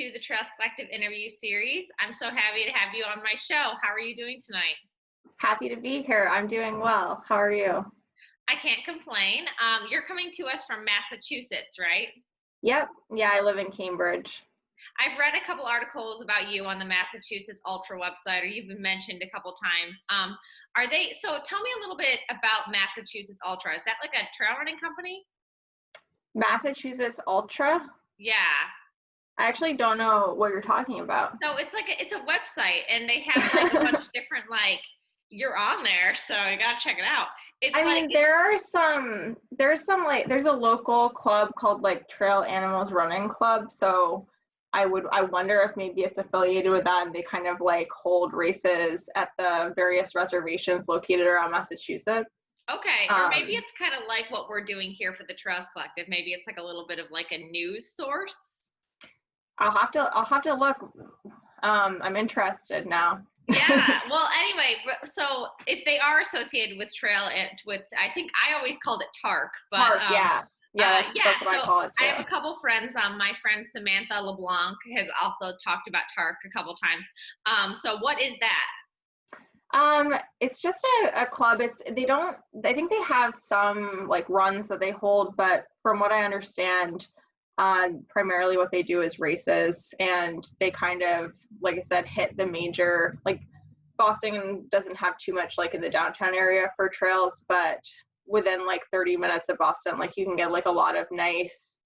to the Trails Collective interview series. I'm so happy to have you on my show. How are you doing tonight? Happy to be here. I'm doing well. How are you? I can't complain. You're coming to us from Massachusetts, right? Yep. Yeah, I live in Cambridge. I've read a couple articles about you on the Massachusetts Ultra website, or you've been mentioned a couple times. So tell me a little bit about Massachusetts Ultra. Is that like a trail running company? Massachusetts Ultra? Yeah. I actually don't know what you're talking about. So it's a website, and they have like a bunch of different, like, you're on there, so you gotta check it out. There's a local club called like Trail Animals Running Club. So I wonder if maybe it's affiliated with that, and they kind of like hold races at the various reservations located around Massachusetts. Okay, or maybe it's kind of like what we're doing here for the Trails Collective. Maybe it's like a little bit of like a news source. I'll have to look. I'm interested now. Yeah. Well, anyway, so if they are associated with I think I always called it TARC, but Park, yeah. That's what so I call it too. I have a couple friends. My friend Samantha LeBlanc has also talked about TARC a couple times. So what is that? It's just a club. I think they have some like runs that they hold, but from what I understand, primarily what they do is races, and they kind of, like I said, hit the major, like Boston doesn't have too much like in the downtown area for trails, but within like 30 minutes of Boston, like you can get like a lot of nice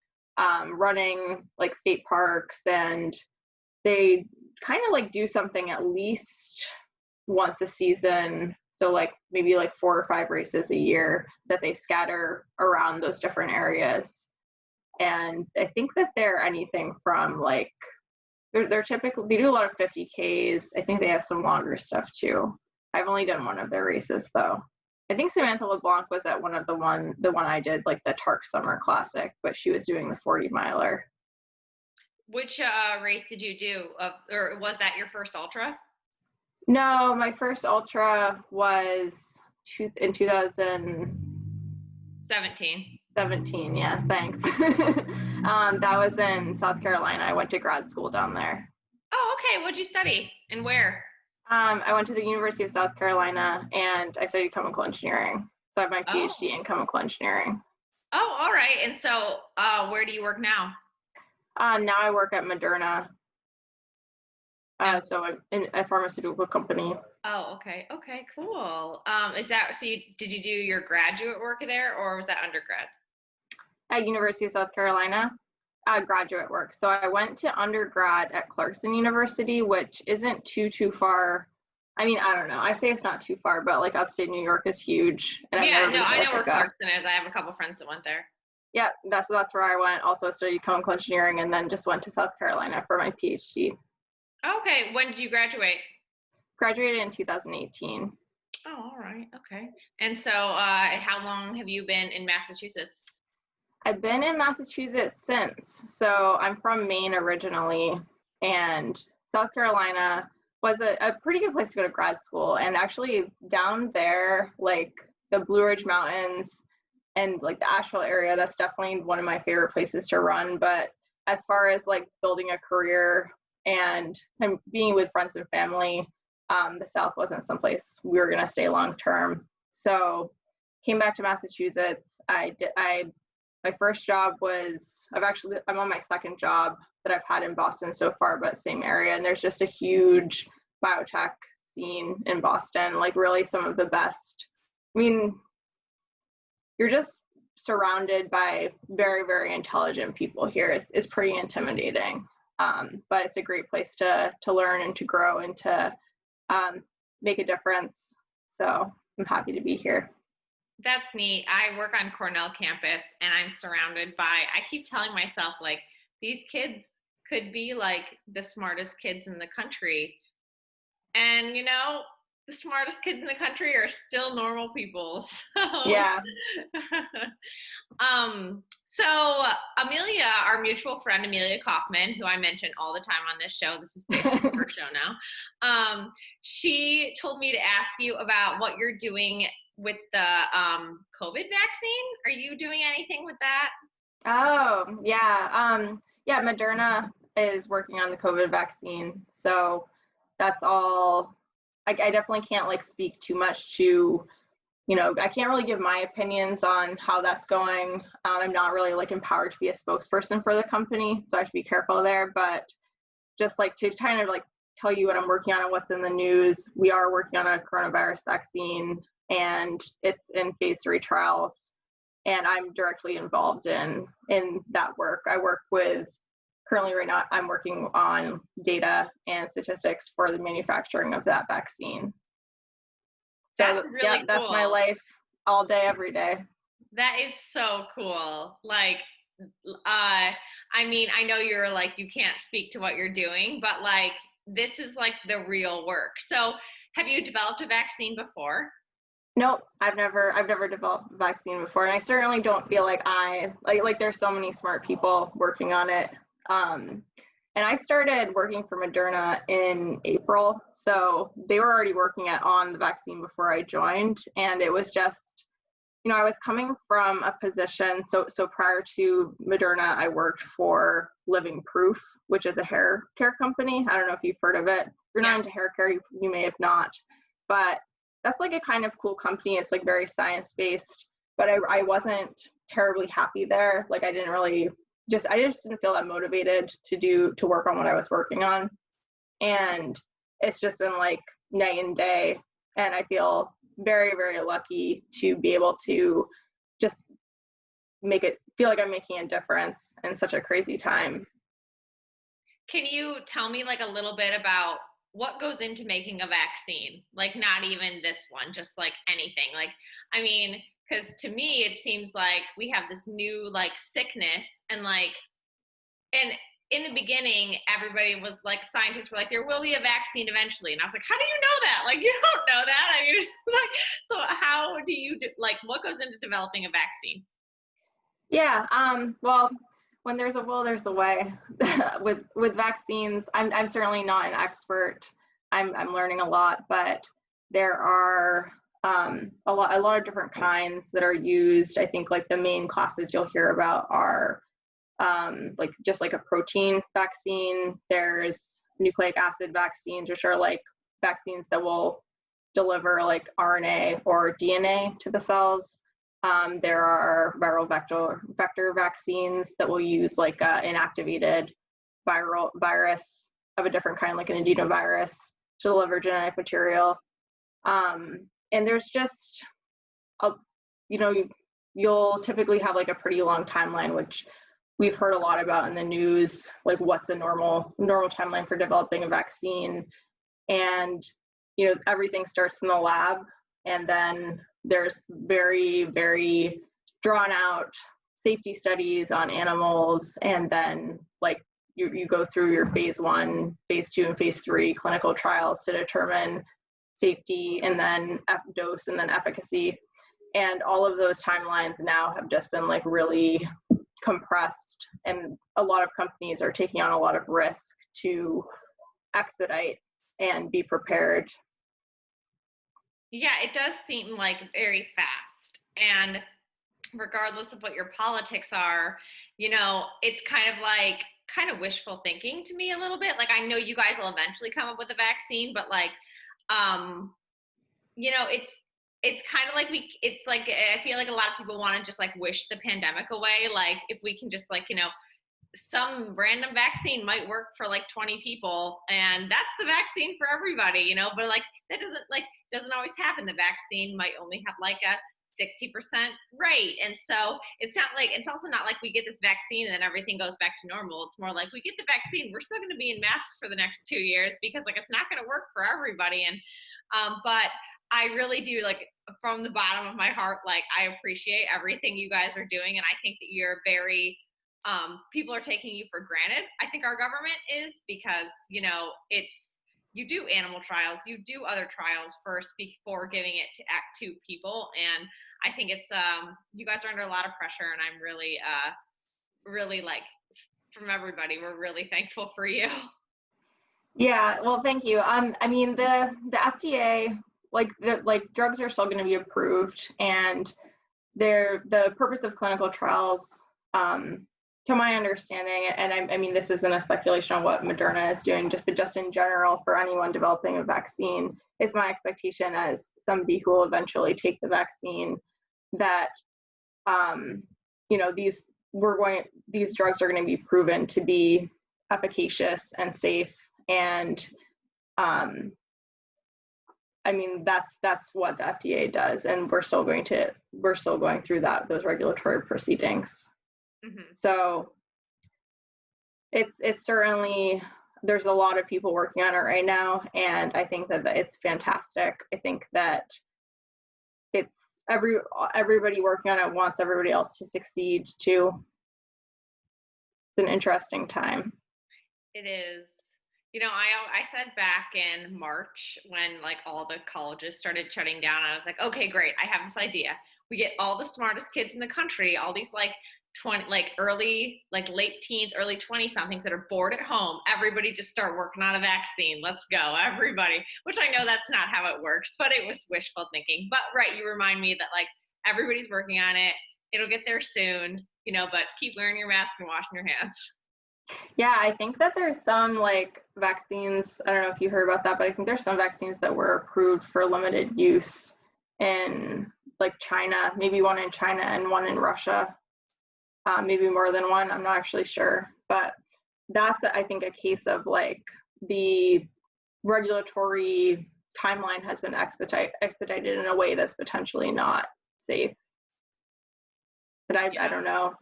running like state parks, and they kind of like do something at least once a season. So like maybe like 4 or 5 races a year that they scatter around those different areas. And I think that they're anything from like, they're typically, they do a lot of 50Ks. I think they have some longer stuff too. I've only done one of their races though. I think Samantha LeBlanc was at the one I did, like the TARC Summer Classic, but she was doing the 40 miler. Which race did you do? Or was that your first ultra? No, my first ultra was in 2017. 17, yeah, thanks. That was in South Carolina. I went to grad school down there. Oh, okay. What'd you study and where? I went to the University of South Carolina, and I studied chemical engineering. So I have my PhD in chemical engineering. Oh, all right. And so where do you work now? Now I work at Moderna. So I'm in a pharmaceutical company. Oh, okay. Okay, cool. Did you do your graduate work there, or was that undergrad? At University of South Carolina, graduate work. So I went to undergrad at Clarkson University, which isn't too far. I mean, I don't know. I say it's not too far, but like upstate New York is huge. And I know where Clarkson is. I have a couple friends that went there. Yeah, that's where I went. Also studied chemical engineering, and then just went to South Carolina for my PhD. Okay, when did you graduate? Graduated in 2018. Oh, all right. Okay. And so how long have you been in Massachusetts? I've been in Massachusetts since. So I'm from Maine originally, and South Carolina was a pretty good place to go to grad school. And actually down there, like the Blue Ridge Mountains and like the Asheville area, that's definitely one of my favorite places to run. But as far as like building a career and being with friends and family, the South wasn't someplace we were going to stay long term. So came back to Massachusetts. My first job I'm on my second job that I've had in Boston so far, but same area. And there's just a huge biotech scene in Boston, like really some of the best. I mean, you're just surrounded by very, very intelligent people here. It's pretty intimidating, but it's a great place to learn and to grow and to make a difference. So I'm happy to be here. That's neat. I work on Cornell campus, and I'm surrounded by, I keep telling myself, like, these kids could be like the smartest kids in the country. And, you know, the smartest kids in the country are still normal people. So. Yeah. So Amelia, our mutual friend, Amelia Kaufman, who I mention all the time on this show, this is basically her show now. She told me to ask you about what you're doing with the COVID vaccine. Are you doing anything with that? Oh, yeah. Yeah, Moderna is working on the COVID vaccine. So that's all. I definitely can't like speak too much to, I can't really give my opinions on how that's going. I'm not really like empowered to be a spokesperson for the company, so I have to be careful there. But just like to kind of like tell you what I'm working on and what's in the news, we are working on a coronavirus vaccine, and it's in phase 3 trials. And I'm directly involved in that work. I work with, currently right now, I'm working on data and statistics for the manufacturing of that vaccine. So that's really cool. That's my life all day, every day. That is so cool. Like, I mean, I know you're like, you can't speak to what you're doing, but like, this is like the real work. So have you developed a vaccine before? Nope, I've never developed a vaccine before, and I certainly don't feel like there's so many smart people working on it. And I started working for Moderna in April, so they were already working on the vaccine before I joined, and it was just, I was coming from a position. So prior to Moderna, I worked for Living Proof, which is a hair care company. I don't know if you've heard of it. If you're not into hair care, you may have not, but that's like a kind of cool company. It's like very science-based, but I wasn't terribly happy there. Like I just didn't feel that motivated to work on what I was working on. And it's just been like night and day. And I feel very, very lucky to be able to just feel like I'm making a difference in such a crazy time. Can you tell me like a little bit about what goes into making a vaccine? Like not even this one, just like anything. Like, I mean, because to me, it seems like we have this new like sickness and in the beginning, everybody was like, scientists were like, there will be a vaccine eventually. And I was like, how do you know that? Like, you don't know that. I mean, like, so how do you like, what goes into developing a vaccine? Yeah. Well, when there's a will, there's a way. with vaccines, I'm certainly not an expert. I'm learning a lot, but there are a lot of different kinds that are used. I think like the main classes you'll hear about are like just like a protein vaccine. There's nucleic acid vaccines, which are like vaccines that will deliver like RNA or DNA to the cells. There are viral vector vaccines that will use like an inactivated virus of a different kind, like an adenovirus, to deliver genetic material. And there's just, you'll typically have like a pretty long timeline, which we've heard a lot about in the news, like what's the normal timeline for developing a vaccine. And, everything starts in the lab, and then there's very, very drawn out safety studies on animals. And then like you go through your phase 1, phase 2, and phase 3 clinical trials to determine safety, and then dose, and then efficacy. And all of those timelines now have just been like really compressed, and a lot of companies are taking on a lot of risk to expedite and be prepared. Yeah, it does seem like very fast. And regardless of what your politics are, it's kind of wishful thinking to me a little bit. Like, I know you guys will eventually come up with a vaccine, but like, it's kind of like it's like, I feel like a lot of people want to just like wish the pandemic away. Like if we can just like, some random vaccine might work for like 20 people and that's the vaccine for everybody, but like that doesn't always happen. The vaccine might only have like a 60% rate. And so it's also not like we get this vaccine and then everything goes back to normal. It's more like we get the vaccine, we're still going to be in masks for the next 2 years because like it's not going to work for everybody. And but I really do, like, from the bottom of my heart, like, I appreciate everything you guys are doing. And I think that you're very, people are taking you for granted. I think our government is, because, you do animal trials, you do other trials first before giving it to people. And I think it's, you guys are under a lot of pressure, and I'm really, really, like, from everybody, we're really thankful for you. Yeah, well, thank you. I mean, the FDA, like drugs are still going to be approved, and the purpose of clinical trials to my understanding, and I mean, this isn't a speculation on what Moderna is doing, but just in general, for anyone developing a vaccine, is my expectation as somebody who will eventually take the vaccine that, these drugs are going to be proven to be efficacious and safe. And I mean, that's what the FDA does, and we're still going through those regulatory proceedings. Mm-hmm. So it's certainly, there's a lot of people working on it right now, and I think that it's fantastic. I think that it's everybody working on it wants everybody else to succeed too. It's an interesting time. It is. I said back in March when like all the colleges started shutting down, I was like, okay, great. I have this idea. We get all the smartest kids in the country, all these like late teens, early 20 somethings that are bored at home. Everybody just start working on a vaccine. Let's go, everybody. Which I know that's not how it works, but it was wishful thinking. But right, you remind me that like everybody's working on it. It'll get there soon, but keep wearing your mask and washing your hands. Yeah, I think that there's some like vaccines, I don't know if you heard about that, but I think there's some vaccines that were approved for limited use in like China, maybe one in China and one in Russia, maybe more than one, I'm not actually sure. But that's, I think, a case of like the regulatory timeline has been expedited in a way that's potentially not safe. But I don't know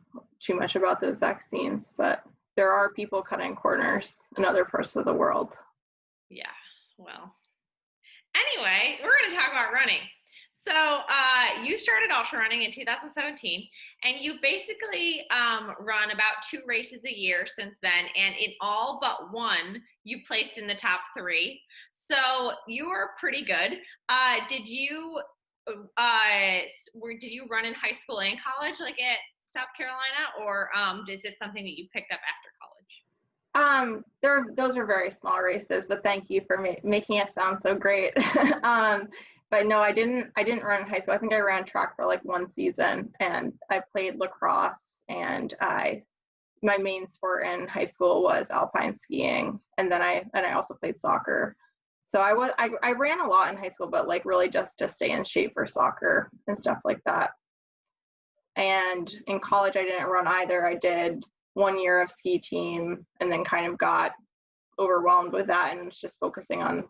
too much about those vaccines, but there are people cutting corners in other parts of the world. Yeah, well. Anyway, we're going to talk about running. So you started ultrarunning in 2017, and you basically run about 2 races a year since then, and in all but one, you placed in the top 3. So you are pretty good. Did you run in high school and college, like at South Carolina, or is this something that you picked up after college? Those are very small races, but thank you for making it sound so great. But no, I didn't run in high school. I think I ran track for like 1 season, and I played lacrosse, and my main sport in high school was alpine skiing, and then I also played soccer. So I ran a lot in high school, but like really just to stay in shape for soccer and stuff like that. And in college, I didn't run either. I did 1 year of ski team, and then kind of got overwhelmed with that and was just focusing on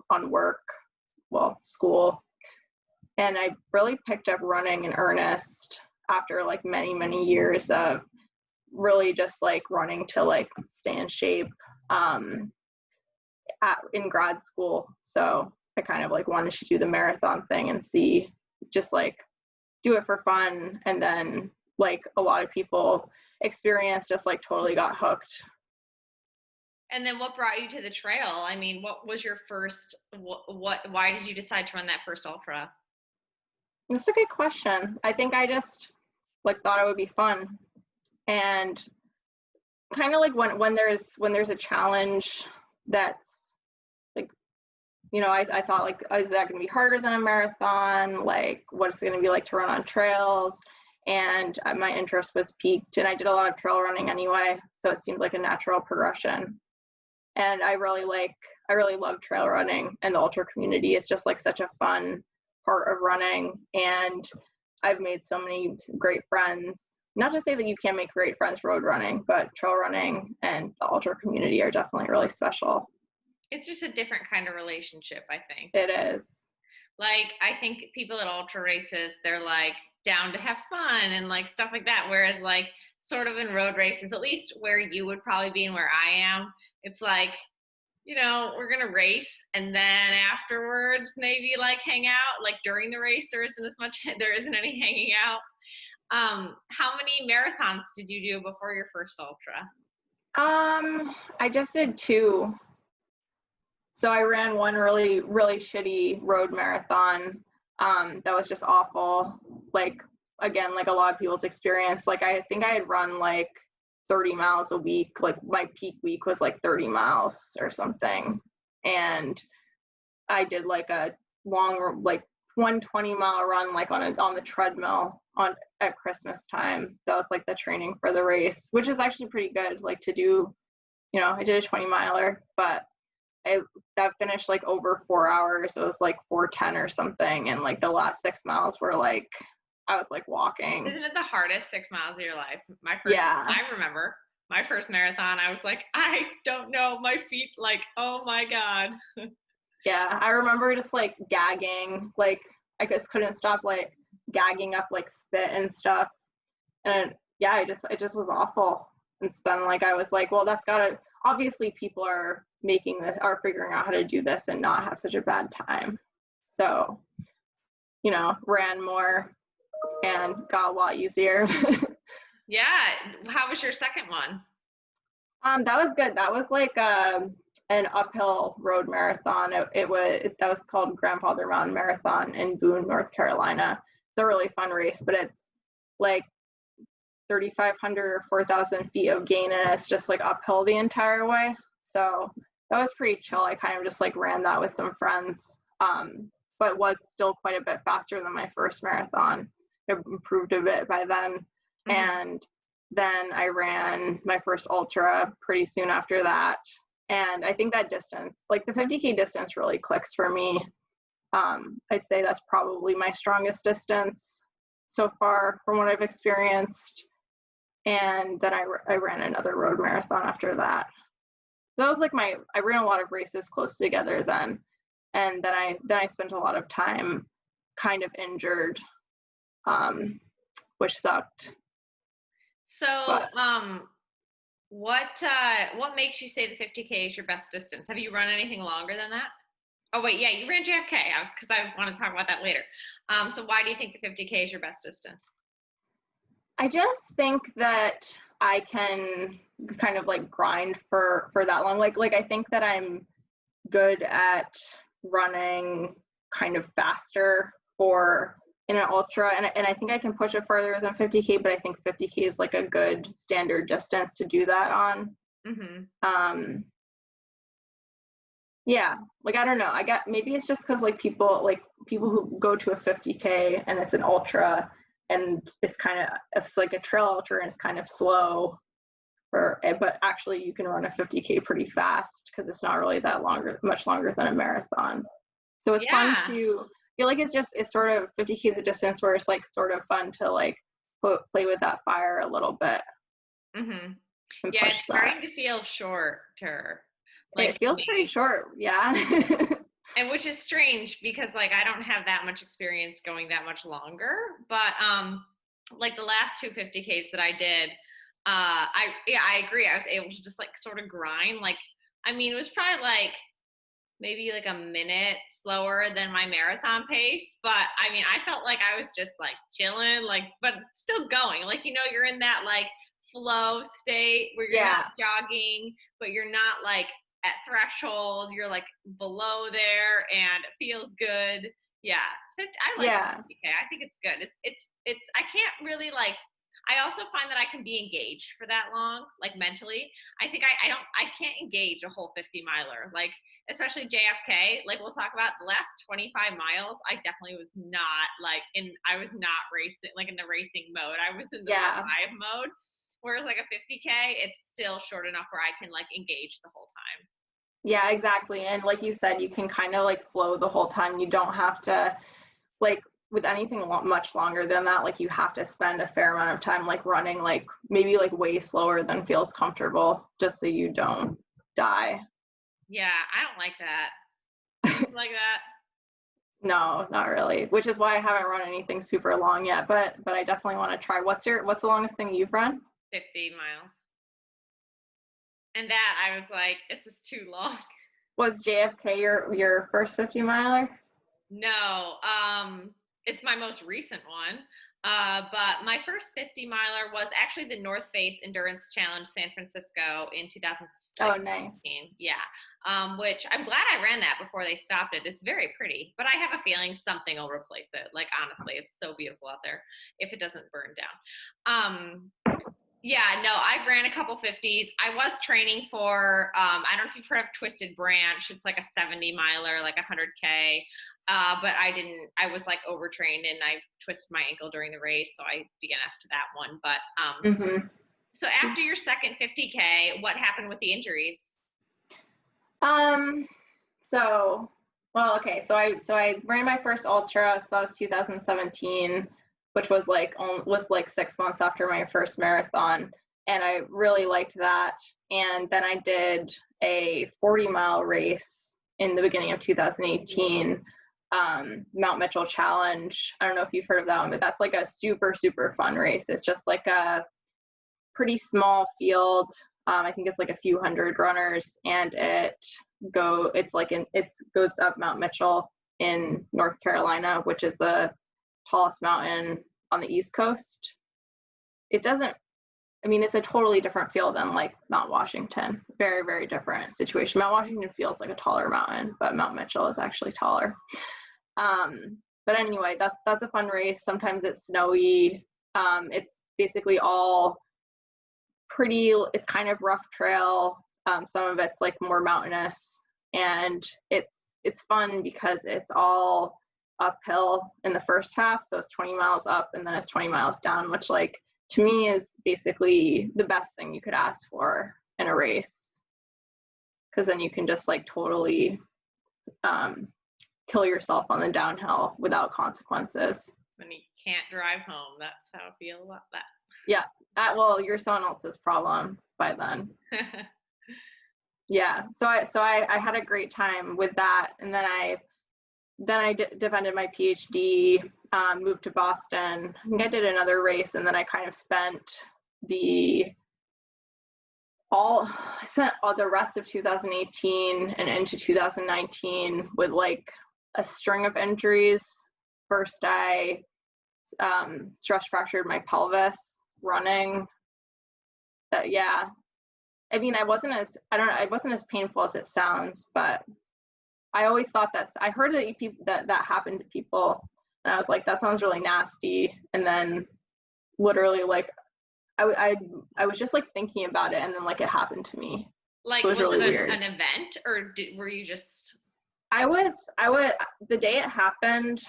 school. And I really picked up running in earnest after like many, many years of really just like running to like stay in shape in grad school. So I kind of like wanted to do the marathon thing and see, just like do it for fun. And then like a lot of people experience, just like totally got hooked. And then what brought you to the trail? I mean, what was your first, why did you decide to run that first ultra? That's a good question. I think I just like thought it would be fun, and kind of like when there's a challenge that's like, I thought like, is that going to be harder than a marathon? Like, what is it going to be like to run on trails? And my interest was piqued, and I did a lot of trail running anyway, so it seemed like a natural progression. And I really love trail running, and the ultra community is just like such a fun part of running. And I've made so many great friends. Not to say that you can't make great friends road running, but trail running and the ultra community are definitely really special. It's just a different kind of relationship, I think. It is. Like, I think people at ultra races, they're like down to have fun and like stuff like that. Whereas like sort of in road races, at least where you would probably be and where I am, it's like, we're going to race, and then afterwards maybe like hang out. Like during the race, there isn't any hanging out. How many marathons did you do before your first ultra? I just did 2. So I ran one really, really shitty road marathon. That was just awful. Like, again, like a lot of people's experience. Like, I think I had run like 30 miles a week. Like my peak week was like 30 miles or something. And I did like a long, like one 20-mile run like on the treadmill at Christmas time. That was like the training for the race, which is actually pretty good. Like to do, I did a 20-miler, but that finished like over 4 hours. It was like 4:10 or something, and like the last 6 miles were like I was like walking. Isn't it the hardest 6 miles of your life? Yeah. I remember my first marathon. I was like, I don't know, my feet, like, oh my God. Yeah, I remember just like gagging, like I just couldn't stop like gagging up like spit and stuff. And yeah, it just was awful. And then like I was like, well, that's gotta obviously people are figuring out how to do this and not have such a bad time. So, ran more and got a lot easier. Yeah. How was your second one? That was good. That was like an uphill road marathon. That was called Grandfather Mountain Marathon in Boone, North Carolina. It's a really fun race, but it's like 3,500 or 4,000 feet of gain, and it's just like uphill the entire way. So that was pretty chill. I kind of just like ran that with some friends, but was still quite a bit faster than my first marathon. It improved a bit by then. Mm-hmm. And then I ran my first ultra pretty soon after that. And I think that distance, like the 50K distance really clicks for me. I'd say that's probably my strongest distance so far from what I've experienced. And then I ran another road marathon after that. That was like I ran a lot of races close together then. And then I spent a lot of time kind of injured, which sucked. So, what makes you say the 50K is your best distance? Have you run anything longer than that? Oh wait, yeah, you ran JFK. Because I want to talk about that later. So why do you think the 50K is your best distance? I just think that I can kind of like grind for that long. Like I think that I'm good at running kind of faster in an ultra, and I think I can push it further than 50K, but I think 50K is like a good standard distance to do that on. Mm-hmm. Yeah, like I don't know. Maybe it's just because like people who go to a 50K and it's an ultra and it's like a trail ultra and it's kind of slow, but actually you can run a 50K pretty fast because it's not really much longer than a marathon. So it's fun to feel like it's sort of 50K is a distance where it's like sort of fun to like play with that fire a little bit. Mm-hmm. Yeah, it's starting to feel shorter. Like it feels pretty short, yeah. And which is strange because like I don't have that much experience going that much longer, but like the last 2 50Ks that I did, I agree. I was able to just like sort of grind. Like, I mean, it was probably like maybe like a minute slower than my marathon pace, but I mean, I felt like I was just like chilling, like, but still going. Like, you're in that like flow state where you're not jogging, but you're not like at threshold. You're like below there, and it feels good. Yeah, I like 50K. I think it's good. It's. I can't really like. I also find that I can be engaged for that long, like mentally. I think I can't engage a whole 50 miler, like especially JFK. Like we'll talk about the last 25 miles. I definitely was not I was not racing, like in the racing mode. I was in the survive mode. Whereas like a 50K, it's still short enough where I can like engage the whole time. Yeah, exactly. And like you said, you can kind of like flow the whole time. You don't have to like with anything much longer than that, like you have to spend a fair amount of time like running, like maybe like way slower than feels comfortable just so you don't die. Yeah, I don't like that. Do you like that? No, not really, which is why I haven't run anything super long yet, but I definitely want to try. What's the longest thing you've run? 50 miles. And that I was like, this is too long. Was JFK your first 50 miler? No, it's my most recent one. But my first 50 miler was actually the North Face Endurance Challenge San Francisco in 2016. Oh, nice. Yeah. Which I'm glad I ran that before they stopped it. It's very pretty, but I have a feeling something will replace it. Like, honestly, it's so beautiful out there if it doesn't burn down. Yeah, no, I've ran a couple 50s. I was training for, I don't know if you've heard of Twisted Branch. It's like a 70 miler, like 100K. But I was like overtrained and I twisted my ankle during the race. So I DNF'd that one. But Mm-hmm. so after your second 50K, what happened with the injuries? Um, so, well, okay, so I ran my first ultra, so that was 2017, which was like 6 months after my first marathon, and I really liked that. And then I did a 40-mile race in the beginning of 2018, Mount Mitchell Challenge. I don't know if you've heard of that one, but that's like a super, super fun race. It's just like a pretty small field. I think it's like a few hundred runners, and it goes up Mount Mitchell in North Carolina, which is the tallest mountain on the East Coast. It doesn't, I mean, it's a totally different field than like Mount Washington. Very, very different situation. Mount Washington feels like a taller mountain, but Mount Mitchell is actually taller. But anyway, that's a fun race. Sometimes it's snowy. It's basically all it's kind of rough trail. Some of it's like more mountainous, and it's fun because it's all uphill in the first half. So it's 20 miles up and then it's 20 miles down, which like to me is basically the best thing you could ask for in a race. Because then you can just like totally kill yourself on the downhill without consequences. When you can't drive home, that's how I feel about that. Yeah, you're someone else's problem by then. Yeah, so I had a great time with that, and then I defended my PhD, moved to Boston. I think I did another race, and then I kind of spent all the rest of 2018 and into 2019 with like a string of injuries. First, I stress fractured my pelvis running. Yeah, I mean, it wasn't as painful as it sounds, but I always thought I heard that happened to people, and I was like, that sounds really nasty. And then literally like I was just like thinking about it, and then like it happened to me. Like, so it was really weird. An event, or were you just? I was the day it happened.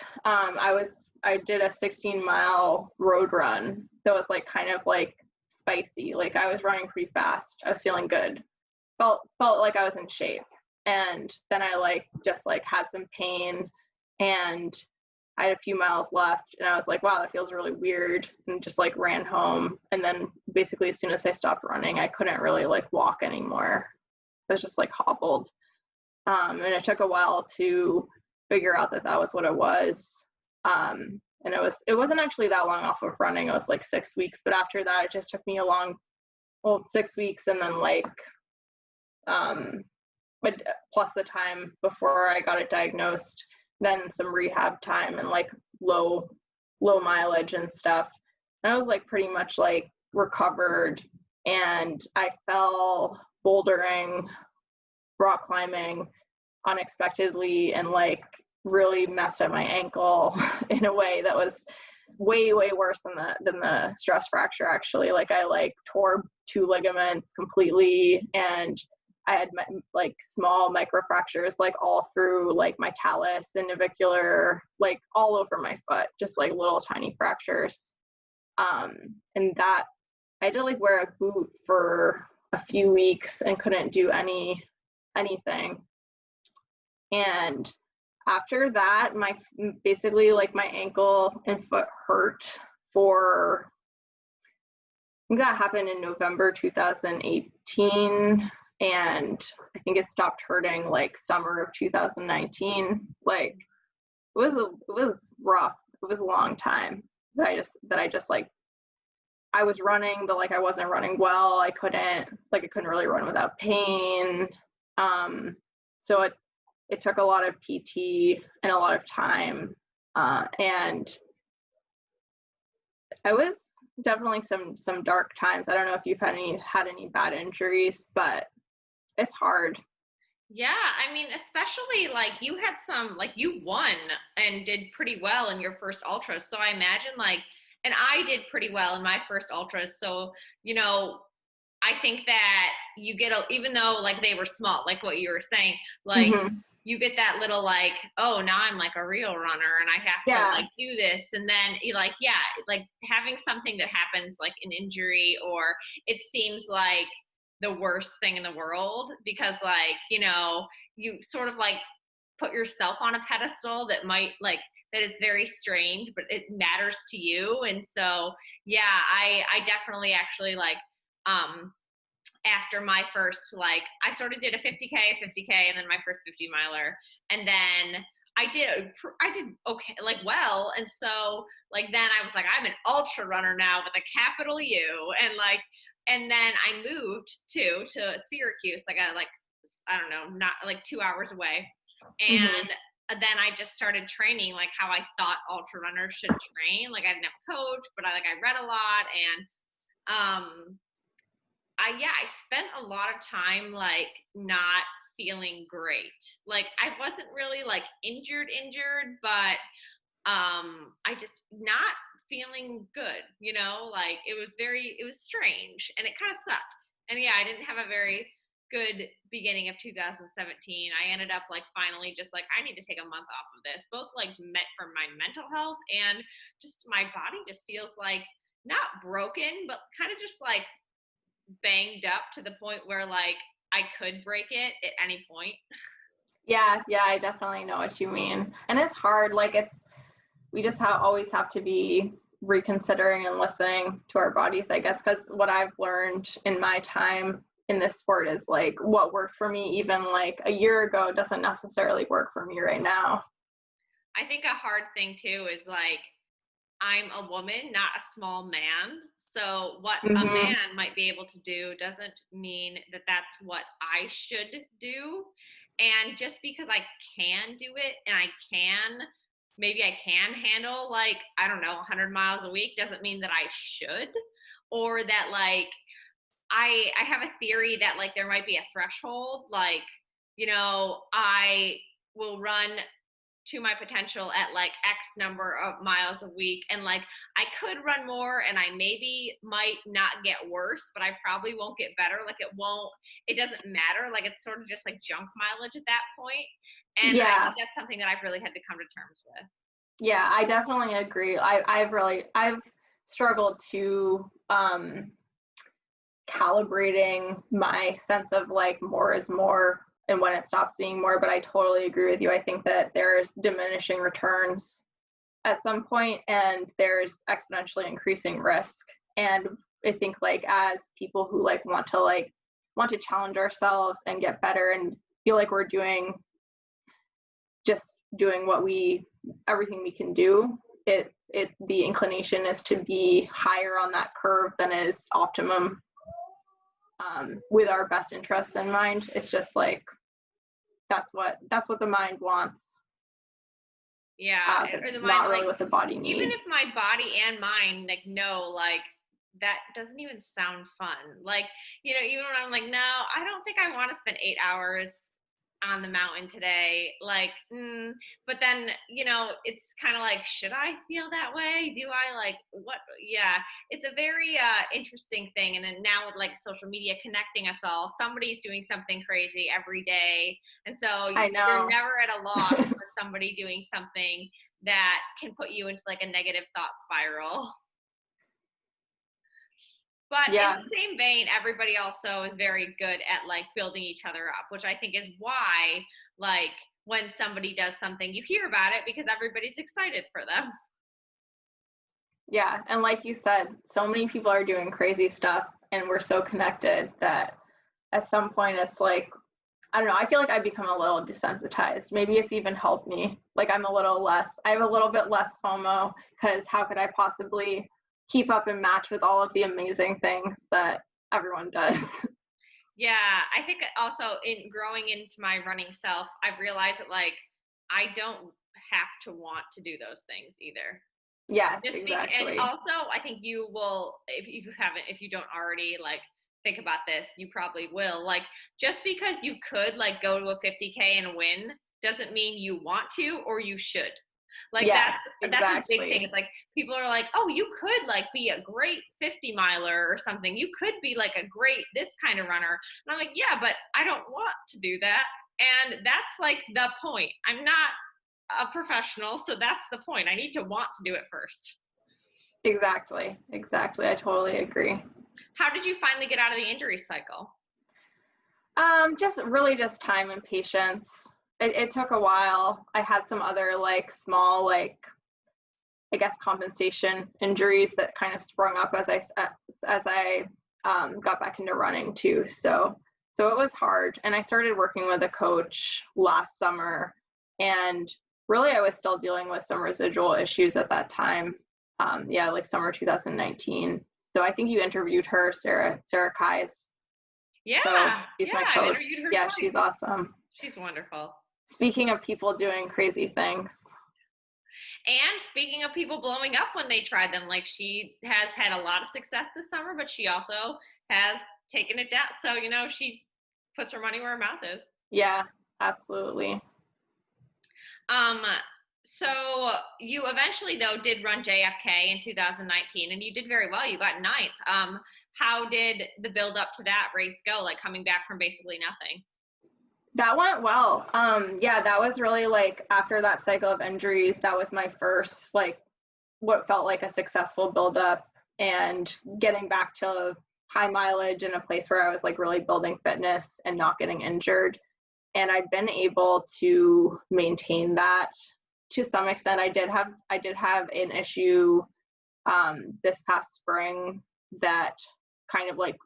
I did a 16-mile road run that was like kind of like spicy. Like I was running pretty fast. I was feeling good. Felt like I was in shape. And then I like just like had some pain, and I had a few miles left, and I was like, wow, that feels really weird, and just like ran home. And then basically as soon as I stopped running, I couldn't really like walk anymore. I was just like hobbled. And it took a while to figure out that was what it was. And it wasn't actually that long off of running. It was like 6 weeks, but after that, it just took me 6 weeks, and then like, but plus the time before I got it diagnosed, then some rehab time and like low mileage and stuff. And I was like pretty much like recovered, and I fell bouldering, rock climbing unexpectedly, and like really messed up my ankle in a way that was way worse than the stress fracture. Actually, like I like tore 2 ligaments completely, and I had like small microfractures like all through like my talus and navicular, like all over my foot, just like little tiny fractures. And that I had to like wear a boot for a few weeks and couldn't do anything. And after that, basically like my ankle and foot hurt for, I think that happened in November 2018, and I think it stopped hurting like summer of 2019. Like it was rough. It was a long time that I just like, I was running, but like I wasn't running well. I couldn't really run without pain. So it took a lot of PT and a lot of time, and I was definitely some dark times. I don't know if you've had any bad injuries, but it's hard. Yeah, I mean, especially like you had some, like you won and did pretty well in your first ultra. So I imagine like and I did pretty well in my first ultras. So, you know, I think that you get even though like they were small, like what you were saying, like Mm-hmm. you get that little like, oh, now I'm like a real runner and I have to Yeah. like do this. And then you like, yeah, like having something that happens like an injury, or it seems like the worst thing in the world, because like, you know, you sort of like put yourself on a pedestal that might like, that is very strange, but it matters to you. And so, yeah, I definitely actually like, after my first, like, I sort of did a 50K, and then my first 50 miler. And then I did okay, like well. And so like, then I was like, I'm an ultra runner now with a capital U. And like, and then I moved to Syracuse, like I like, I don't know, not like 2 hours away. Mm-hmm. And then I just started training like how I thought ultra runners should train. Like I didn't have a coach, but I read a lot. And I spent a lot of time like not feeling great. Like I wasn't really like injured, but I just not feeling good, you know? Like it was strange and it kind of sucked. And yeah, I didn't have a very good beginning of 2017. I ended up like finally just like, I need to take a month off of this, both like met for my mental health, and just my body just feels like not broken, but kind of just like banged up to the point where like I could break it at any point. Yeah, yeah, I definitely know what you mean. And it's hard, like we just always have to be reconsidering and listening to our bodies, I guess, because what I've learned in my time in this sport is like what worked for me even like a year ago doesn't necessarily work for me right now. I think a hard thing too is like, I'm a woman, not a small man. So what a Mm-hmm. man might be able to do doesn't mean that that's what I should do. And just because I can do it, and maybe I can handle like, I don't know, 100 miles a week, doesn't mean that I should. Or that like, I have a theory that like there might be a threshold, like, you know, I will run to my potential at like X number of miles a week. And like, I could run more and I maybe might not get worse, but I probably won't get better. Like it doesn't matter. Like it's sort of just like junk mileage at that point. And I Yeah, think that's something that I've really had to come to terms with. yeah, I definitely agree. I've struggled to calibrating my sense of like more is more and when it stops being more, but I totally agree with you. I think that there's diminishing returns at some point and there's exponentially increasing risk. And I think like as people who want to challenge ourselves and get better and feel like we're doing everything we can do, the inclination is to be higher on that curve than is optimum, with our best interests in mind. It's just like that's what the mind wants, Yeah. but Or the mind, not like, really what the body even needs. if my body and mind like no, like that doesn't even sound fun. Like, you know, even when I'm like, no, I don't think I want to spend 8 hours on the mountain today. Like, but then, you know, it's kind of like, should I feel that way? Do I like what? Yeah, it's a very interesting thing. And then now with like social media connecting us all, somebody's doing something crazy every day. And so I you're know. never at a loss for somebody doing something that can put you into like a negative thought spiral. But in Yeah, the same vein, everybody also is very good at like building each other up, which I think is why like when somebody does something, you hear about it because everybody's excited for them. yeah, and like you said, so many people are doing crazy stuff and we're so connected that at some point it's like, I don't know, I feel like I've become a little desensitized. Maybe it's even helped me. Like I have a little bit less FOMO because how could I possibly keep up and match with all of the amazing things that everyone does? Yeah, I think also in growing into my running self, I've realized that like I don't have to want to do those things either. Yes, And exactly. also I think you will, if you don't already like think about this, you probably will. Like just because you could like go to a 50K and win doesn't mean you want to or you should. Like Yes, that's a big thing. exactly. It's like people are like, oh, you could like be a great 50 miler or something. You could be like a great this kind of runner. And I'm like, yeah, but I don't want to do that. And that's like the point. I'm not a professional, so that's the point. I need to want to do it first. Exactly. Exactly. I totally agree. How did you finally get out of the injury cycle? Just really just time and patience. It took a while. I had some other like small like I guess compensation injuries that kind of sprung up as I got back into running too. So it was hard, and I started working with a coach last summer, and really I was still dealing with some residual issues at that time. Yeah, like summer 2019. So I think you interviewed her, Sarah Kais. So Yeah, she's yeah, my I've coach. interviewed her Yeah, she's twice. awesome. She's wonderful. Speaking of people doing crazy things. And speaking of people blowing up when they try them, like she has had a lot of success this summer, but she also has taken it down. So, she puts her money where her mouth is. Yeah, absolutely. Um, so you eventually though did run JFK in 2019 and you did very well. You got ninth. How did the build up to that race go? Like coming back from basically nothing? That went well. Yeah, that was really like after that cycle of injuries, that was my first like what felt like a successful buildup and getting back to high mileage in a place where I was like really building fitness and not getting injured. And I've been able to maintain that to some extent. I did have an issue this past spring that kind of like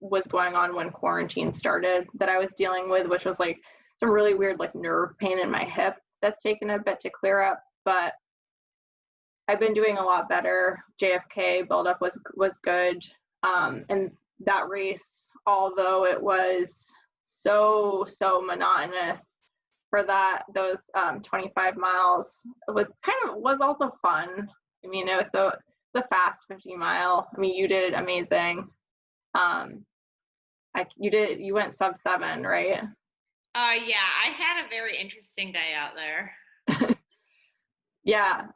was going on when quarantine started that I was dealing with, which was like some really weird like nerve pain in my hip that's taken a bit to clear up. But I've been doing a lot better. JFK buildup was good. And that race, although it was so monotonous for those 25 miles, it was also fun. I mean, it was so the fast 50 mile. I mean, you did amazing. You went sub 7, right? Yeah, I had a very interesting day out there. Yeah.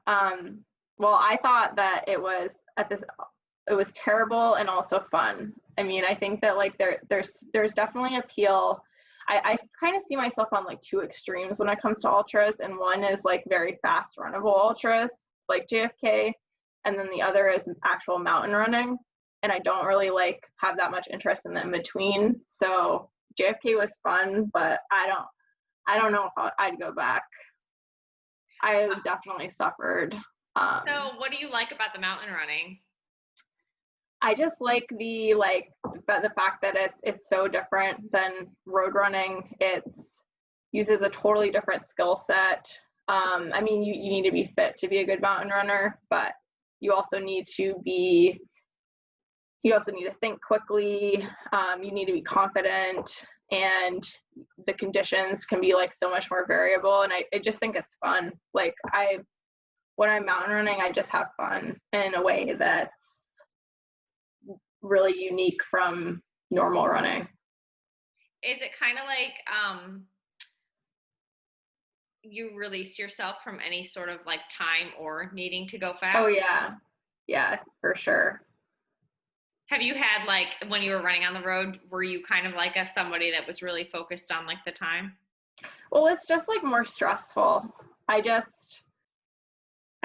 Well, I thought that it was terrible and also fun. I mean, I think that like there's definitely appeal. I kind of see myself on like two extremes when it comes to ultras, and one is like very fast runnable ultras like JFK, and then the other is actual mountain running. And I don't really like have that much interest in the in between. So JFK was fun, but I don't know if I'd go back. I definitely suffered. So what do you like about the mountain running? I just like the fact that it's so different than road running. It's uses a totally different skill set. I mean, you need to be fit to be a good mountain runner, but you also need to think quickly. You need to be confident, and the conditions can be like so much more variable. And I just think it's fun. Like when I'm mountain running, I just have fun in a way that's really unique from normal running. Is it kind of like you release yourself from any sort of like time or needing to go fast? Oh yeah, for sure. Have you had like when you were running on the road, were you kind of like somebody that was really focused on like the time? Well, it's just like more stressful. I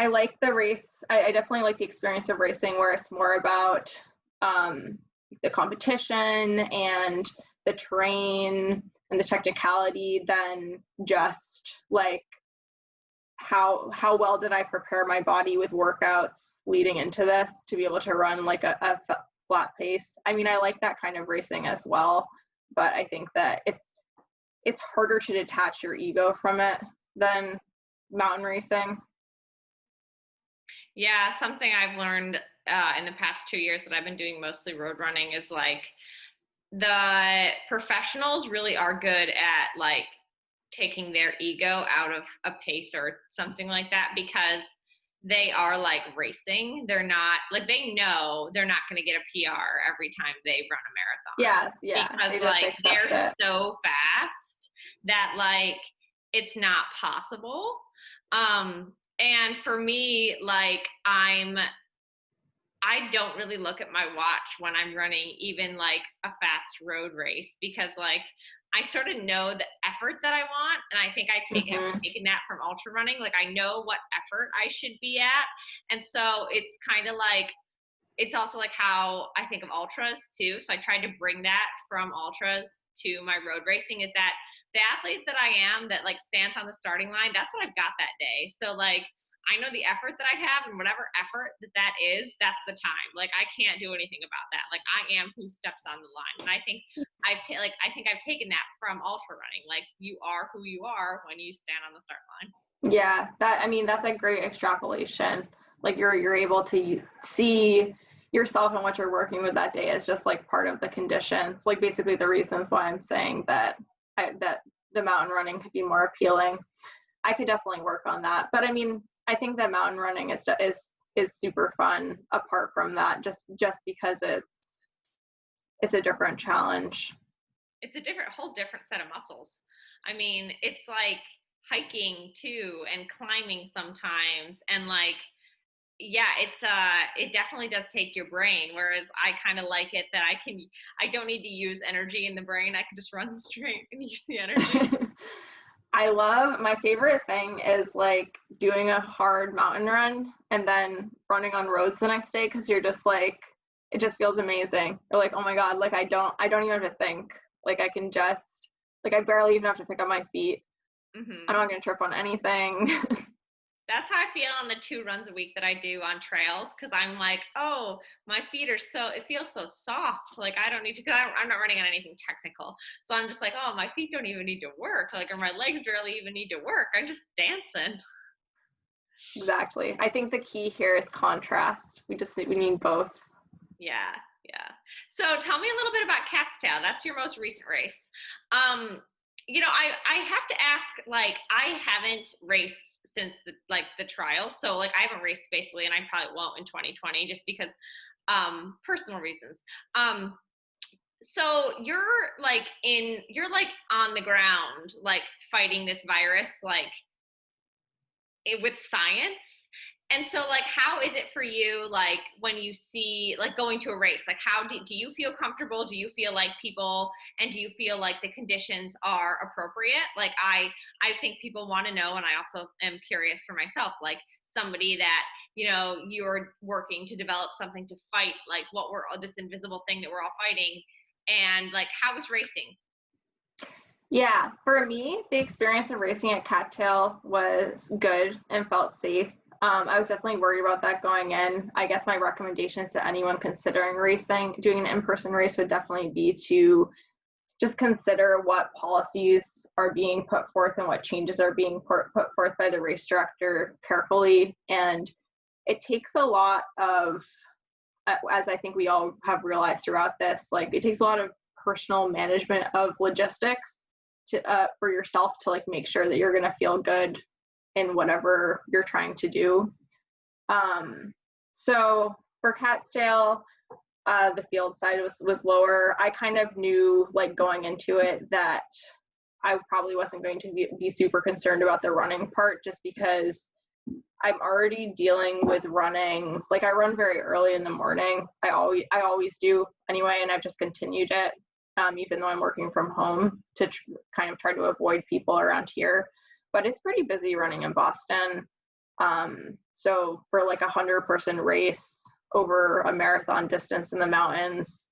like the race. I definitely like the experience of racing where it's more about the competition and the terrain and the technicality than just like how well did I prepare my body with workouts leading into this to be able to run like a flat pace. I mean, I like that kind of racing as well, but I think that it's harder to detach your ego from it than mountain racing. Yeah, something I've learned in the past 2 years that I've been doing mostly road running is like the professionals really are good at like taking their ego out of a pace or something like that because they are like racing. They're not like they know they're not going to get a PR every time they run a marathon. Yeah, Because they just like accept they're it. so fast that like it's not possible. And for me, like I don't really look at my watch when I'm running even like a fast road race, because like I sort of know the effort that I want, and I think have Mm-hmm. taken that from ultra running. Like I know what effort I should be at, and so it's kind of like it's also like how I think of ultras too. So I tried to bring that from ultras to my road racing, is that the athlete that I am that like stands on the starting line, that's what I've got that day. So like I know the effort that I have, and whatever effort that is, that's the time. Like I can't do anything about that. Like I am who steps on the line. And I think I think I've taken that from ultra running. Like you are who you are when you stand on the start line. Yeah, that, I mean, that's a great extrapolation. Like you're able to see yourself and what you're working with that day as just like part of the conditions. Like basically the reasons why I'm saying that that the mountain running could be more appealing. I could definitely work on that. But I mean, I think that mountain running is super fun apart from that, just because it's a different challenge. It's a whole different set of muscles. I mean, it's like hiking too, and climbing sometimes, and like yeah, it definitely does take your brain, whereas I kind of like it that I don't need to use energy in the brain. I can just run straight and use the energy. I love, my favorite thing is like doing a hard mountain run and then running on roads the next day, because you're just like, it just feels amazing. You're like, oh my God, like I don't even have to think. Like I can just, like I barely even have to pick up my feet. I'm Hmm. not gonna trip on anything. That's how I feel on the 2 runs a week that I do on trails, because I'm like, oh, my feet are it feels so soft. Like I don't need to, because I'm not running on anything technical. So I'm just like, oh, my feet don't even need to work. Like, or my legs barely even need to work. I'm just dancing. Exactly. I think the key here is contrast. We need both. Yeah, yeah. So tell me a little bit about Catstail. That's your most recent race. Um, I have to ask, like, I haven't raced since the trials. So like I haven't raced basically, and I probably won't in 2020 just because personal reasons. So you're like on the ground, like fighting this virus, like with science. And so like how is it for you, like when you see like going to a race, like how do you feel comfortable, do you feel like people, and do you feel like the conditions are appropriate? Like I think people want to know, and I also am curious for myself, like somebody that you're working to develop something to fight, like what we're this invisible thing that we're all fighting, and like how is racing? Yeah, for me, the experience of racing at Cattail was good and felt safe. I was definitely worried about that going in. I guess my recommendations to anyone considering racing, doing an in-person race, would definitely be to just consider what policies are being put forth and what changes are being put forth by the race director carefully. And it takes a lot of, as I think we all have realized throughout this, like it takes a lot of personal management of logistics to for yourself to like make sure that you're going to feel good in whatever you're trying to do. So for Catstail, the field side was lower. I kind of knew like going into it that I probably wasn't going to be super concerned about the running part, just because I'm already dealing with running. Like I run very early in the morning. I always do anyway, and I've just continued it, even though I'm working from home to kind of try to avoid people around here. But it's pretty busy running in Boston. So for like 100-person race over a marathon distance in the mountains,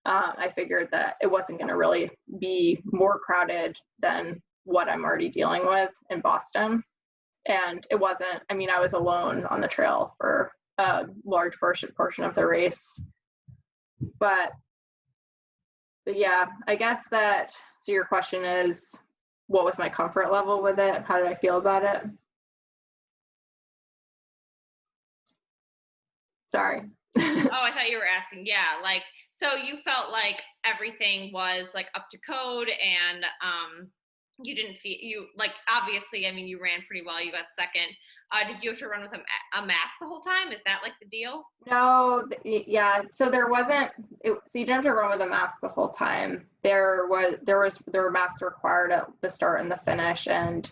I figured that it wasn't going to really be more crowded than what I'm already dealing with in Boston. And it wasn't. I mean, I was alone on the trail for a large portion of the race. But yeah, I guess that, so your question is, what was my comfort level with it? How did I feel about it? Sorry. Oh, I thought you were asking. Yeah, like so you felt like everything was like up to code, and you didn't feel you like obviously. I mean, you ran pretty well. You got second. Did you have to run with a mask the whole time? Is that like the deal? No, yeah. So there wasn't. So you didn't have to run with a mask the whole time. There were masks required at the start and the finish, and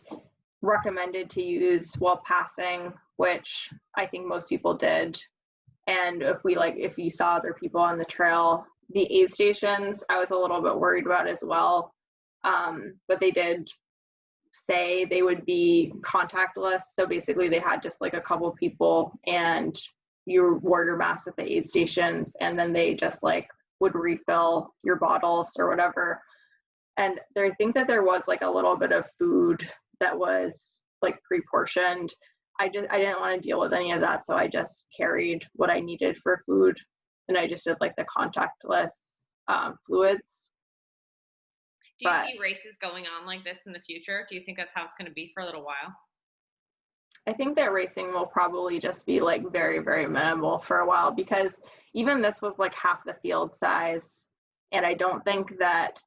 recommended to use while passing, which I think most people did. And if you saw other people on the trail, the aid stations, I was a little bit worried about as well. But they did say they would be contactless. So basically they had just like a couple people and you wore your mask at the aid stations, and then they just like would refill your bottles or whatever. And I think that there was like a little bit of food that was like pre-portioned. I didn't want to deal with any of that, so I just carried what I needed for food, and I just did like the contactless fluids. Do you see races going on like this in the future? Do you think that's how it's going to be for a little while? I think that racing will probably just be like very, very minimal for a while, because even this was like half the field size, and I think that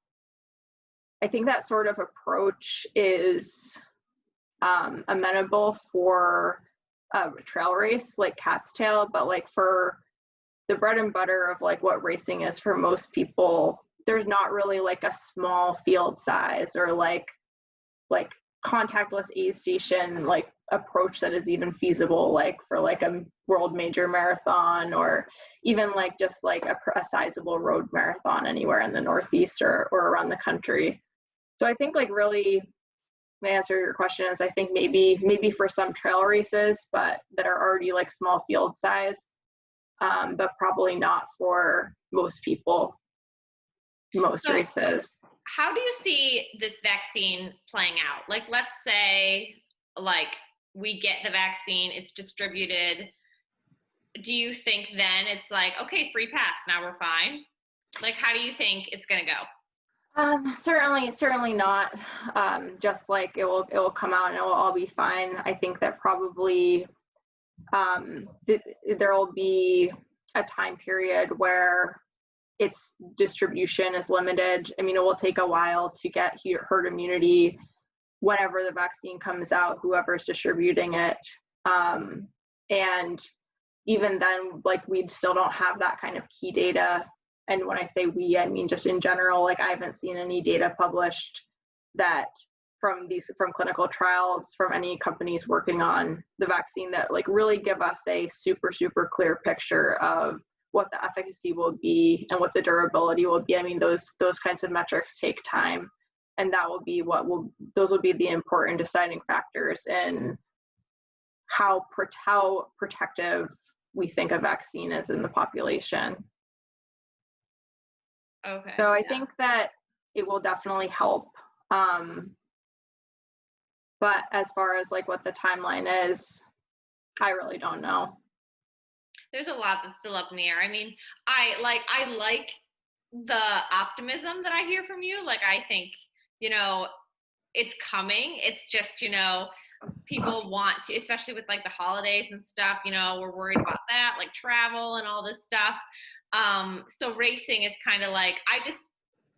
sort of approach is amenable for a trail race like Catstail, but like for the bread and butter of like what racing is for most people, there's not really like a small field size or like contactless aid station like approach that is even feasible like for like a world major marathon, or even like just like a sizable road marathon anywhere in the Northeast or around the country. So I think like really the answer to your question is I think maybe for some trail races, but that are already like small field size, but probably not for most people, most races. How do you see this vaccine playing out? Like, let's say like we get the vaccine, it's distributed. Do you think then it's like, okay, free pass, now we're fine? Like, how do you think it's going to go? Certainly not. Just like it will come out and it will all be fine. I think that probably there will be a time period where its distribution is limited. I mean, it will take a while to get herd immunity whenever the vaccine comes out, whoever's distributing it. And even then, like, we still don't have that kind of key data. And when I say we, I mean just in general, like I haven't seen any data published that from clinical trials from any companies working on the vaccine that like really give us a super, super clear picture of what the efficacy will be and what the durability will be. I mean, those kinds of metrics take time, and that will be those will be the important deciding factors in how protective we think a vaccine is in the population. Okay. So I think that it will definitely help. But as far as like what the timeline is, I really don't know. There's a lot that's still up in the air. I mean, I like the optimism that I hear from you. Like, I think, it's coming. It's just, people want to, especially with like the holidays and stuff, we're worried about that, like travel and all this stuff. So racing is kind of like,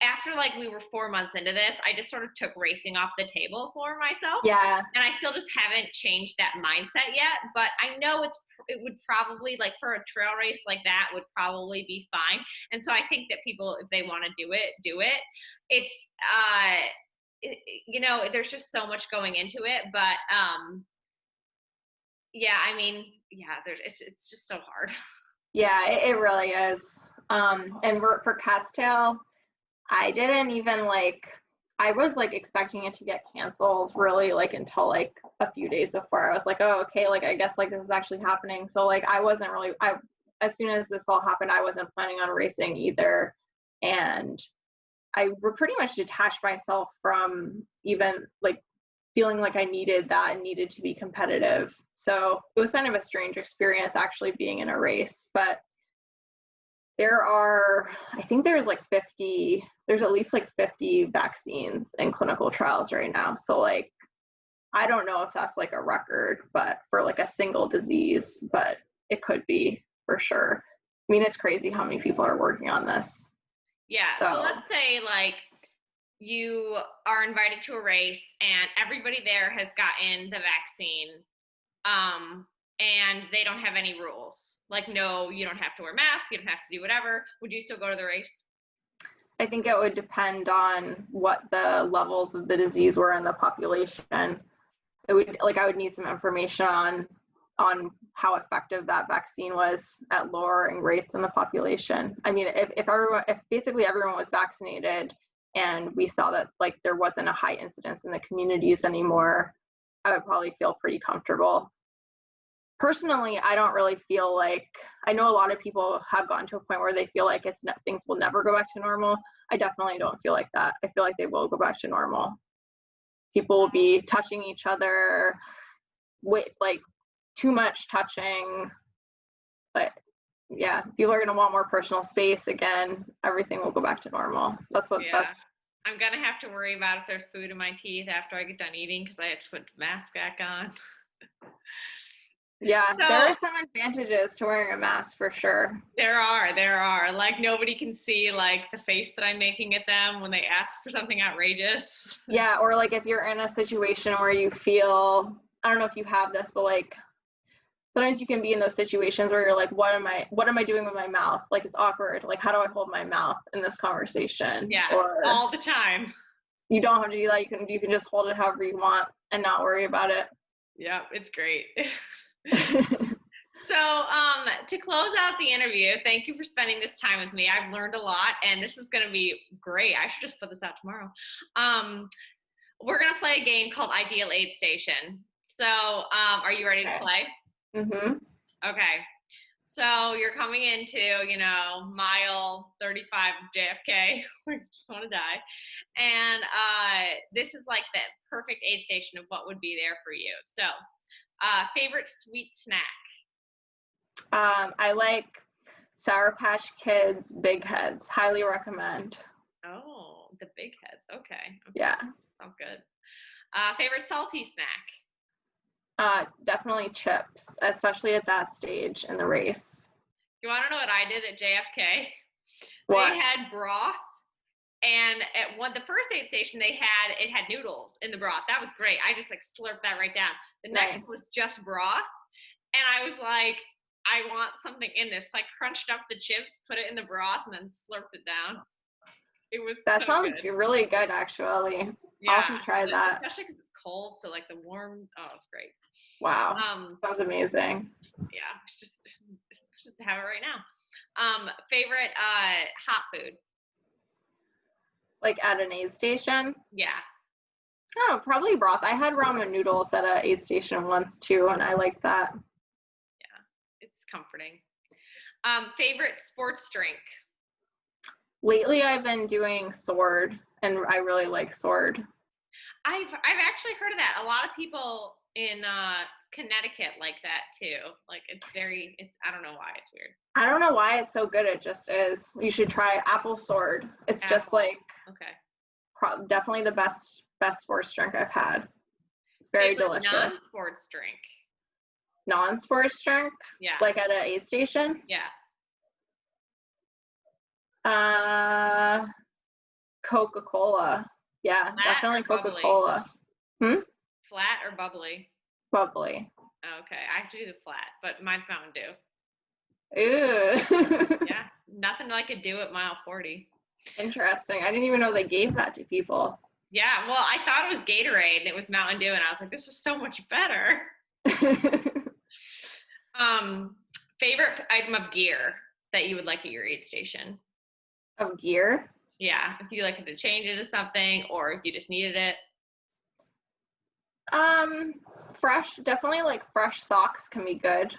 after like we were 4 months into this, I just sort of took racing off the table for myself. Yeah. And I still just haven't changed that mindset yet, but I know it would probably, like, for a trail race like that would probably be fine. And so I think that people, if they want to do it. It's, there's just so much going into it, but yeah, I mean, yeah, it's just so hard. Yeah, it really is. And for Catstail, I didn't even I was like expecting it to get canceled really like until like a few days before. I was like, oh, okay, like I guess like this is actually happening. So like I wasn't really, as soon as this all happened, I wasn't planning on racing either. And I pretty much detached myself from even like feeling like I needed that and needed to be competitive. So it was kind of a strange experience actually being in a race, but I think there's at least like 50 vaccines in clinical trials right now. So like, I don't know if that's like a record, but for like a single disease, but it could be for sure. I mean, it's crazy how many people are working on this. Yeah. So let's say like you are invited to a race and everybody there has gotten the vaccine. And they don't have any rules. Like, no, you don't have to wear masks, you don't have to do whatever. Would you still go to the race? I think it would depend on what the levels of the disease were in the population. I would need some information on how effective that vaccine was at lowering rates in the population. I mean, if basically everyone was vaccinated and we saw that like there wasn't a high incidence in the communities anymore, I would probably feel pretty comfortable. Personally, I don't really feel like, I know a lot of people have gotten to a point where they feel like things will never go back to normal. I definitely don't feel like that. I feel like they will go back to normal. People will be touching each other with like too much touching, but yeah, people are going to want more personal space again. Everything will go back to normal. That's I'm going to have to worry about if there's food in my teeth after I get done eating because I have to put the mask back on. Yeah, so, there are some advantages to wearing a mask for sure. There are. Like nobody can see like the face that I'm making at them when they ask for something outrageous. Yeah, or like if you're in a situation where you feel, I don't know if you have this, but like sometimes you can be in those situations where you're like, what am I doing with my mouth? Like it's awkward. Like how do I hold my mouth in this conversation? Yeah, or all the time. You don't have to do that. You can just hold it however you want and not worry about it. Yeah, it's great. So to close out the interview, thank you for spending this time with me. I've learned a lot and this is going to be great. I should just put this out tomorrow. We're going to play a game called Ideal Aid Station. So are you ready to play? Mm-hmm. Okay. So you're coming into, mile 35 of JFK. I just want to die. And this is like the perfect aid station of what would be there for you. So favorite sweet snack? I like Sour Patch Kids Big Heads. Highly recommend. Oh, the Big Heads. Okay. Yeah. Sounds good. Favorite salty snack? Definitely chips, especially at that stage in the race. You want to know what I did at JFK? What? They had broth. And at the first aid station it had noodles in the broth. That was great. I just like slurped that right down. The next was just broth. And I was like, I want something in this. So I crunched up the chips, put it in the broth, and then slurped it down. It was that sounds really good, actually. Yeah, I'll have to try that. Especially because it's cold, so like the warm. Oh, it's great. Wow. Sounds amazing. Yeah, just have it right now. Favorite hot food? Like at an aid station? Yeah. Oh, probably broth. I had ramen noodles at an aid station once too, and I liked that. Yeah, it's comforting. Favorite sports drink? Lately, I've been doing Sword, and I really like Sword. I've actually heard of that. A lot of people in Connecticut like that too. Like it's I don't know why it's weird. I don't know why it's so good. It just is. You should try Apple Sword. It's just like definitely the best sports drink I've had. It's very delicious. Non-sports drink. Non-sports drink? Yeah. Like at an aid station? Yeah. Coca-Cola. Yeah, Flat definitely Coca-Cola. Flat or bubbly? Bubbly. Okay, I have to do the flat, but mine's Mountain Dew. Ew. Yeah, nothing like a Dew at mile 40. Interesting. I didn't even know they gave that to people. Yeah, well, I thought it was Gatorade and it was Mountain Dew, and I was like, this is so much better. Favorite item of gear that you would like at your aid station? Of gear? Yeah, if you like to change it to something, or if you just needed it. Definitely like fresh socks can be good. Yeah.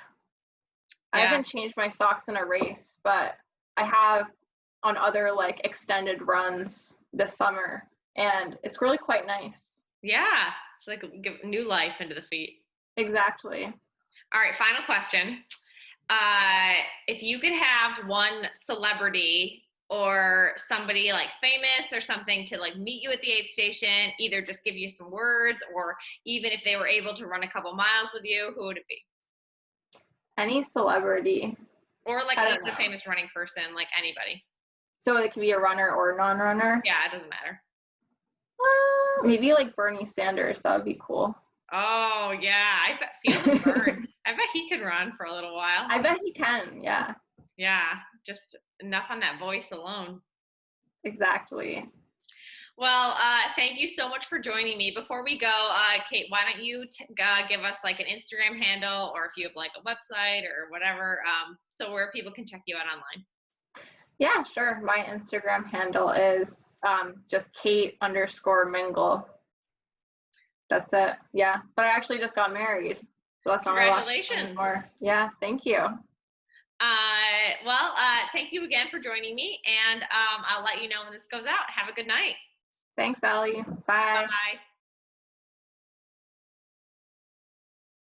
I haven't changed my socks in a race, but I have on other like extended runs this summer, and it's really quite nice. Yeah, it's like give new life into the feet. Exactly. All right, final question. If you could have one celebrity or somebody like famous or something to like meet you at the aid station, either just give you some words or even if they were able to run a couple miles with you, who would it be? Any celebrity. Or like even a famous running person, like anybody. So it could be a runner or a non-runner? Yeah, it doesn't matter. Maybe like Bernie Sanders. That would be cool. Oh, yeah. I bet Felix Bird. I bet he could run for a little while. I bet he can, yeah. Yeah, just enough on that voice alone. Exactly. Well, thank you so much for joining me. Before we go, Kate, why don't you give us like an Instagram handle, or if you have like a website or whatever, so where people can check you out online. Yeah, sure. My Instagram handle is just Kate_Mingle. That's it. Yeah. But I actually just got married. So that's not my last name Congratulations. anymore. Yeah, thank you. Thank you again for joining me, and I'll let you know when this goes out. Have a good night. Thanks, Ellie. Bye. Bye.